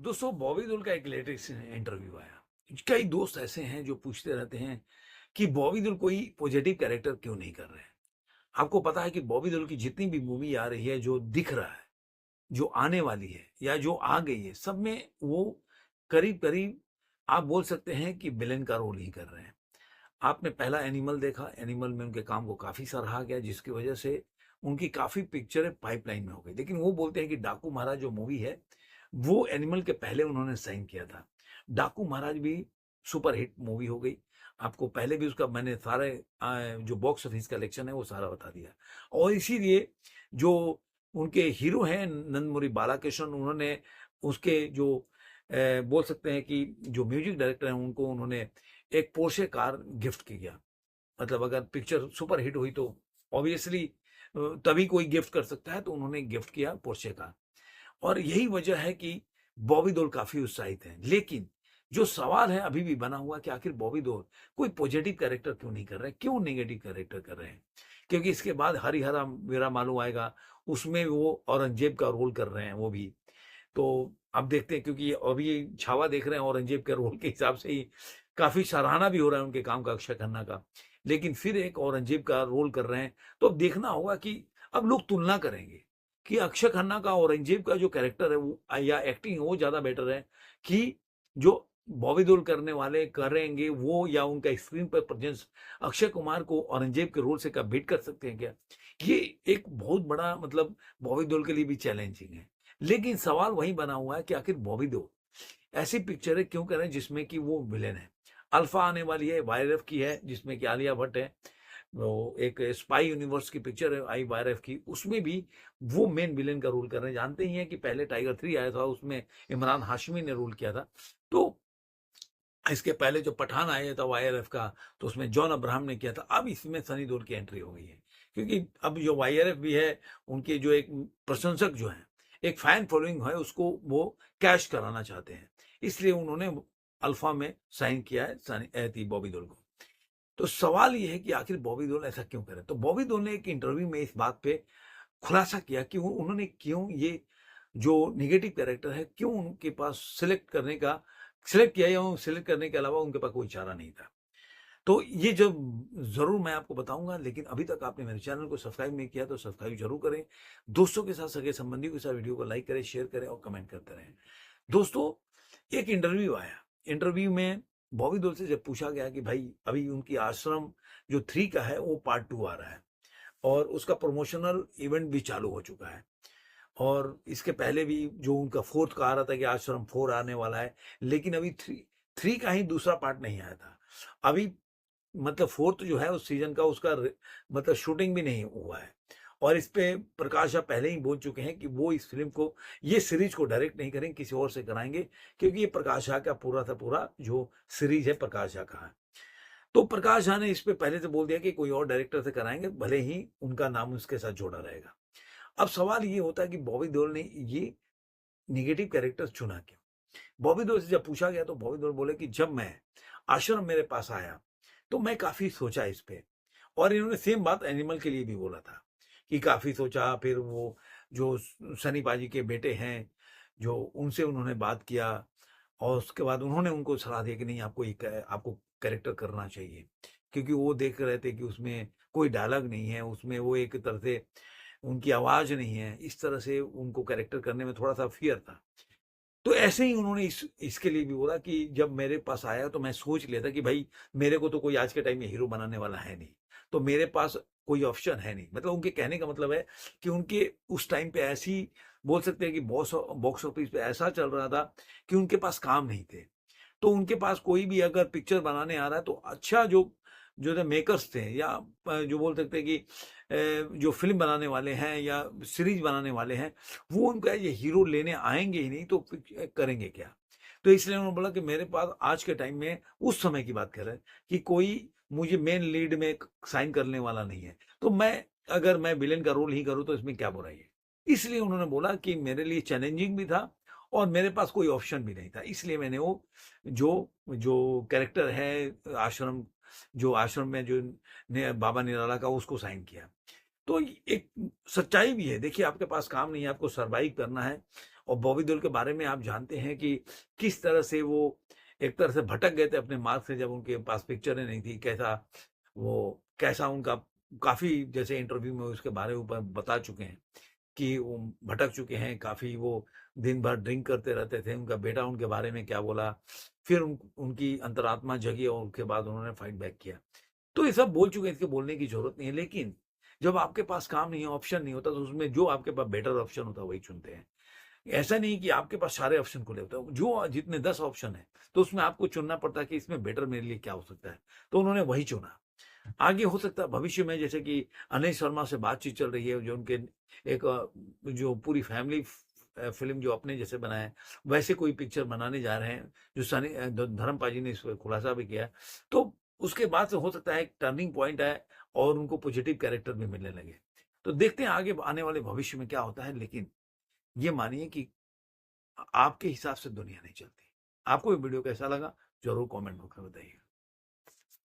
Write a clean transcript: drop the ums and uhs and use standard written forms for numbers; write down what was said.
दोस्तों, बॉबी देओल का एक लेटेस्ट इंटरव्यू आया। कई दोस्त ऐसे हैं जो पूछते रहते हैं कि बॉबी देओल कोई पॉजिटिव कैरेक्टर क्यों नहीं कर रहे हैं। आपको पता है कि बॉबी देओल की जितनी भी मूवी आ रही है, जो दिख रहा है, जो आने वाली है या जो आ गई है, सब में वो करीब करीब आप बोल सकते हैं कि विलेन का रोल ही कर रहे हैं। आपने पहला एनिमल देखा, एनिमल में उनके काम को काफी सराहा गया, जिसकी वजह से उनकी काफी पिक्चरें पाइपलाइन में हो गई। लेकिन वो बोलते हैं कि डाकू महाराज जो मूवी है, वो एनिमल के पहले उन्होंने साइन किया था। डाकू महाराज भी सुपर हिट मूवी हो गई। आपको पहले भी उसका मैंने सारे जो बॉक्स ऑफिस कलेक्शन है वो सारा बता दिया। और इसीलिए जो उनके हीरो हैं नंदमुरी बालाकृष्ण, उन्होंने उसके जो बोल सकते हैं कि जो म्यूजिक डायरेक्टर हैं उनको उन्होंने एक पोर्शे कार गिफ्ट किया। मतलब अगर पिक्चर सुपर हिट हुई तो ऑब्वियसली तभी कोई गिफ्ट कर सकता है, तो उन्होंने गिफ्ट किया पोर्शे कार। और यही वजह है कि बॉबी देओल काफी उत्साहित हैं। लेकिन जो सवाल है अभी भी बना हुआ कि आखिर बॉबी देओल कोई पॉजिटिव कैरेक्टर क्यों नहीं कर रहे हैं, क्यों नेगेटिव कैरेक्टर कर रहे हैं। क्योंकि इसके बाद हरिहरा मेरा मालूम आएगा, उसमें वो औरंगजेब का रोल कर रहे हैं वो भी। तो अब देखते हैं, क्योंकि अभी ये छावा देख रहे हैं औरंगजेब के रोल के हिसाब से ही काफी सराहना भी हो रहा है उनके काम का, अक्षय खन्ना का। लेकिन फिर एक औरंगजेब का रोल कर रहे हैं, तो अब देखना होगा कि अब लोग तुलना करेंगे कि अक्षय खन्ना का औरंगजेब का जो कैरेक्टर है वो या एक्टिंग है वो ज्यादा बेटर है, कि जो बॉबी देओल करने वाले करेंगे वो, या उनका स्क्रीन पर प्रेजेंस अक्षय कुमार को औरंगजेब के रोल से क्या बीट कर सकते हैं क्या। ये एक बहुत बड़ा मतलब बॉबी देओल के लिए भी चैलेंजिंग है। लेकिन सवाल वही बना हुआ है कि आखिर बॉबी देओल ऐसी पिक्चरें क्यों करें जिसमें कि वो विलेन है। अल्फा आने वाली है, वाईरएफ की है, जिसमें कि आलिया भट्ट है। वो एक स्पाई यूनिवर्स की पिक्चर है आई वाईरएफ की, उसमें भी वो मेन विलेन का रोल कर रहे हैं। जानते ही हैं कि पहले टाइगर 3 आया था, उसमें इमरान हाशमी ने रोल किया था। तो इसके पहले जो पठान आया था वाईआरएफ का, तो उसमें जॉन अब्राहम ने किया था। अब इसमें सनी देओल की एंट्री हो गई है, क्योंकि अब जो वाईआरएफ भी है, उनके जो एक प्रशंसक जो हैं, एक फैन फॉलोइंग है, उसको वो कैश कराना चाहते हैं। इसलिए उन्होंने अल्फा में साइन किया है बॉबी देओल को। तो सवाल ये है कि आखिर बॉबी देओल ऐसा क्यों करे। तो बॉबी देओल ने एक इंटरव्यू में इस बात पे खुलासा किया कि वो उन्होंने क्यों ये जो नेगेटिव कैरेक्टर है, क्यों उनके पास सिलेक्ट किया, या सिलेक्ट करने के अलावा उनके पास कोई चारा नहीं था। तो ये जब ज़रूर मैं आपको बताऊँगा, लेकिन अभी तक आपने मेरे चैनल को सब्सक्राइब नहीं किया तो सब्सक्राइब ज़रूर करें। दोस्तों के साथ, सगे-संबंधियों के साथ वीडियो को लाइक करें, शेयर करें और कमेंट करते रहें। दोस्तों, एक इंटरव्यू आया। इंटरव्यू में बॉबी देओल से जब पूछा गया कि भाई अभी उनकी आश्रम जो 3 का है वो पार्ट 2 आ रहा है, और उसका प्रमोशनल इवेंट भी चालू हो चुका है। और इसके पहले भी जो उनका 4th का आ रहा था कि आश्रम 4 आने वाला है, लेकिन अभी 3 का ही दूसरा पार्ट नहीं आया था। अभी मतलब 4th जो है उस सीज़न का, उसका मतलब शूटिंग भी नहीं हुआ है। और इस पे प्रकाश झा पहले ही बोल चुके हैं कि वो इस फ़िल्म को, ये सीरीज़ को डायरेक्ट नहीं करेंगे, किसी और से कराएँगे, क्योंकि ये प्रकाश झा का पूरा का पूरा जो सीरीज़ है प्रकाश झा का है। तो प्रकाश झा ने इस पे पहले से बोल दिया कि कोई और डायरेक्टर से कराएँगे, भले ही उनका नाम उसके साथ जोड़ा रहेगा। अब सवाल ये होता है कि बॉबी देओल ने ये नेगेटिव कैरेक्टर चुना क्यों? बॉबी देओल से जब पूछा गया तो बॉबी देओल बोले कि जब मैं आश्रम मेरे पास आया, तो मैं काफ़ी सोचा इस पे। और इन्होंने सेम बात एनिमल के लिए भी बोला था कि काफ़ी सोचा, फिर वो जो सनी पाजी के बेटे हैं, जो उनसे उन्होंने बात किया, और उसके बाद उन्होंने उनको सलाह दी कि नहीं, आपको कैरेक्टर करना चाहिए। क्योंकि वो देख रहे थे कि उसमें कोई डायलॉग नहीं है, उसमें वो एक तरह से उनकी आवाज़ नहीं है, इस तरह से उनको कैरेक्टर करने में थोड़ा-सा फ़ियर था। तो ऐसे ही उन्होंने इसके लिए भी बोला कि जब मेरे पास आया तो मैं सोच लिया था कि भाई मेरे को तो कोई आज के टाइम में हीरो बनाने वाला है नहीं, तो मेरे पास कोई ऑप्शन है नहीं। मतलब उनके कहने का मतलब है कि उनके उस टाइम पे ऐसी बोल सकते हैं कि बॉक्स ऑफिस पे ऐसा चल रहा था कि उनके पास काम नहीं थे। तो उनके पास कोई भी अगर पिक्चर बनाने आ रहा है तो अच्छा जो जो थे मेकर्स थे, या जो बोल सकते हैं कि जो फ़िल्म बनाने वाले हैं या सीरीज़ बनाने वाले हैं, वो उनका ये हीरो लेने आएँगे ही नहीं, तो फिर करेंगे क्या? तो इसलिए उन्होंने बोला कि मेरे पास आज के टाइम में, उस समय की बात कर रहे हैं, कि कोई मुझे मेन लीड में साइन करने वाला नहीं है। तो अगर मैं विलेन का रोल ही करूँ तो इसमें क्या बुराई है? इसलिए उन्होंने बोला कि मेरे लिए चैलेंजिंग भी था और मेरे पास कोई ऑप्शन भी नहीं था। इसलिए मैंने वो जो जो कैरेक्टर है आश्रम में जो बाबा निराला का, उसको साइन किया। तो एक सच्चाई भी है। देखिए, आपके पास काम नहीं है, आपको सर्वाइव करना है, और बॉबी देओल के बारे में आप जानते हैं कि किस तरह से वो एक तरह से भटक गए थे अपने मार्ग से, जब उनके पास पिक्चरें नहीं थी, कैसा उनका काफ़ी, जैसे इंटरव्यू में उसके बारे में ऊपर बता चुके हैं कि वो भटक चुके हैं काफ़ी, वो दिन भर ड्रिंक करते रहते थे। उनका बेटा उनके बारे में क्या बोला, फिर उनकी अंतरात्मा जगी और उसके बाद उन्होंने फाइट बैक किया। तो ये सब बोल चुके हैं, इसके बोलने की ज़रूरत नहीं है, लेकिन जब आपके पास काम नहीं है, ऑप्शन नहीं होता, तो उसमें जो आपके पास बेटर ऑप्शन होता है वही चुनते हैं। ऐसा नहीं कि आपके पास सारे ऑप्शन खुले होते हैं, जो जितने 10 ऑप्शन हैं, तो उसमें आपको चुनना पड़ता है कि इसमें बेटर मेरे लिए क्या हो सकता है, तो उन्होंने वही चुना। आगे हो सकता है भविष्य में, जैसे कि अनिल शर्मा से बातचीत चल रही है, जो उनके एक जो पूरी फैमिली फ़िल्म जो अपने जैसे बनाए, वैसे कोई पिक्चर बनाने जा रहे हैं, जो धर्मपाल जी ने इस पे खुलासा भी किया है। तो उसके बाद से हो सकता है एक टर्निंग पॉइंट आए और उनको पॉजिटिव कैरेक्टर भी मिलने लगे। तो देखते हैं आगे आने वाले भविष्य में क्या होता है, लेकिन ये मानिए कि आपके हिसाब से दुनिया नहीं चलती। आपको ये वीडियो कैसा लगा? ज़रूर कमेंट बॉक्स में बताइए।